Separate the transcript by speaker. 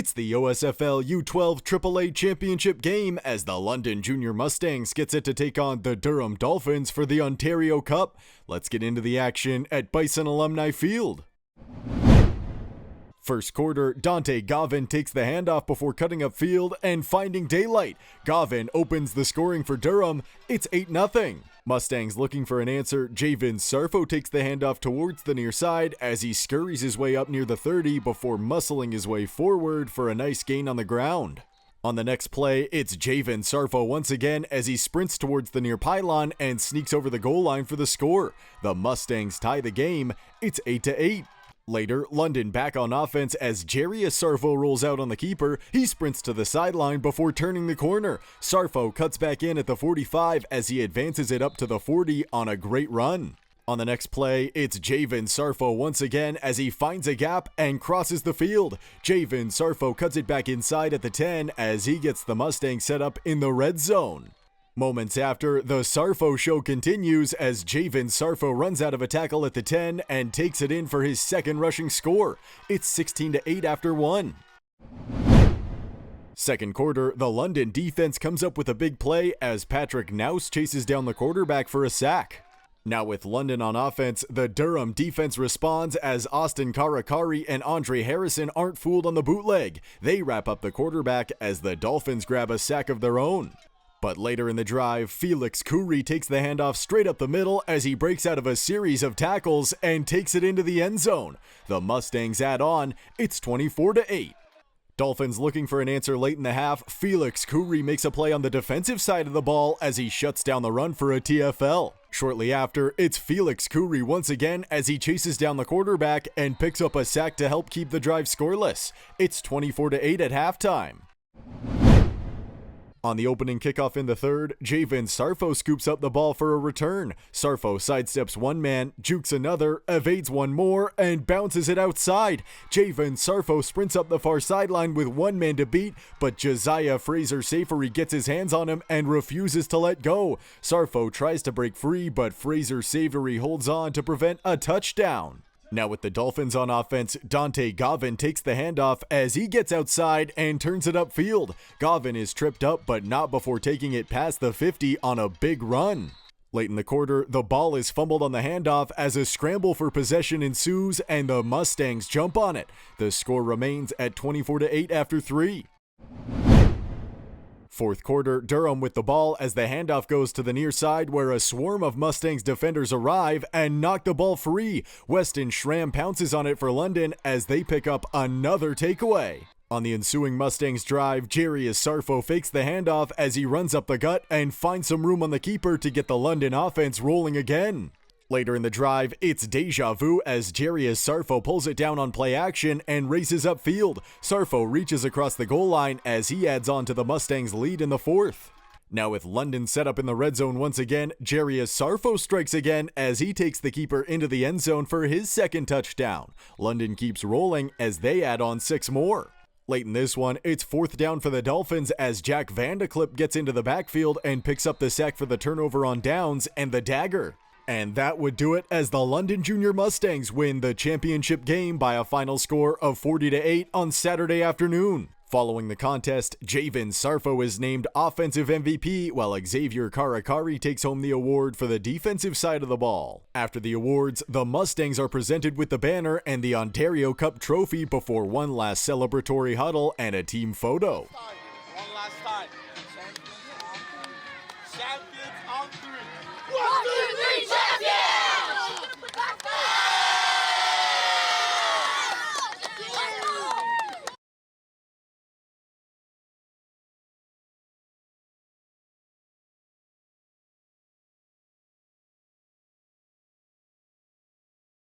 Speaker 1: It's the OSFL U12AAA championship game as the London Junior Mustangs get set to take on the Durham Dolphins for the Ontario Cup. Let's get into the action at Bisons Alumni Field. First quarter, Dante Gavin takes the handoff before cutting upfield and finding daylight. Gavin opens the scoring for Durham. It's 8-0. Mustangs looking for an answer. Javin Sarfo takes the handoff towards the near side as he scurries his way up near the 30 before muscling his way forward for a nice gain on the ground. On the next play, it's Javin Sarfo once again as he sprints towards the near pylon and sneaks over the goal line for the score. The Mustangs tie the game. It's 8-8. Later, London back on offense as Jarius Sarfo rolls out on the keeper. He sprints to the sideline before turning the corner. Sarfo cuts back in at the 45 as he advances it up to the 40 on a great run. On the next play, it's Javin Sarfo once again as he finds a gap and crosses the field. Javin Sarfo cuts it back inside at the 10 as he gets the Mustangs set up in the red zone. Moments after, the Sarfo show continues as Javin Sarfo runs out of a tackle at the 10 and takes it in for his second rushing score. It's 16-8 after one. Second quarter, the London defense comes up with a big play as Patrick Naus chases down the quarterback for a sack. Now with London on offense, the Durham defense responds as Austin Karakari and Andre Harrison aren't fooled on the bootleg. They wrap up the quarterback as the Dolphins grab a sack of their own. But later in the drive, Felix Khoury takes the handoff straight up the middle as he breaks out of a series of tackles and takes it into the end zone. The Mustangs add on. It's 24-8. Dolphins looking for an answer late in the half. Felix Khoury makes a play on the defensive side of the ball as he shuts down the run for a TFL. Shortly after, it's Felix Khoury once again as he chases down the quarterback and picks up a sack to help keep the drive scoreless. It's 24-8 at halftime. On the opening kickoff in the third, Javin Sarfo scoops up the ball for a return. Sarfo sidesteps one man, jukes another, evades one more, and bounces it outside. Javin Sarfo sprints up the far sideline with one man to beat, but Josiah Fraser-Safari gets his hands on him and refuses to let go. Sarfo tries to break free, but Fraser-Safari holds on to prevent a touchdown. Now with the Dolphins on offense, Dante Gavin takes the handoff as he gets outside and turns it upfield. Gavin is tripped up but not before taking it past the 50 on a big run. Late in the quarter, the ball is fumbled on the handoff as a scramble for possession ensues and the Mustangs jump on it. The score remains at 24-8 after 3. Fourth quarter, Durham with the ball as the handoff goes to the near side where a swarm of Mustangs defenders arrive and knock the ball free. Weston Schramm pounces on it for London as they pick up another takeaway. On the ensuing Mustangs drive, Jarius Sarfo fakes the handoff as he runs up the gut and finds some room on the keeper to get the London offense rolling again. Later in the drive, it's deja vu as Jarius Sarfo pulls it down on play action and races upfield. Sarfo reaches across the goal line as he adds on to the Mustangs' lead in the fourth. Now with London set up in the red zone once again, Jarius Sarfo strikes again as he takes the keeper into the end zone for his second touchdown. London keeps rolling as they add on 6 more. Late in this one, it's fourth down for the Dolphins as Jack Vandeklipp gets into the backfield and picks up the sack for the turnover on downs and the dagger. And that would do it as the London Junior Mustangs win the championship game by a final score of 40-8 on Saturday afternoon. Following the contest, Javin Sarfo is named Offensive MVP, while Xavier Karakari takes home the award for the defensive side of the ball. After the awards, the Mustangs are presented with the banner and the Ontario Cup trophy before one last celebratory huddle and a team photo.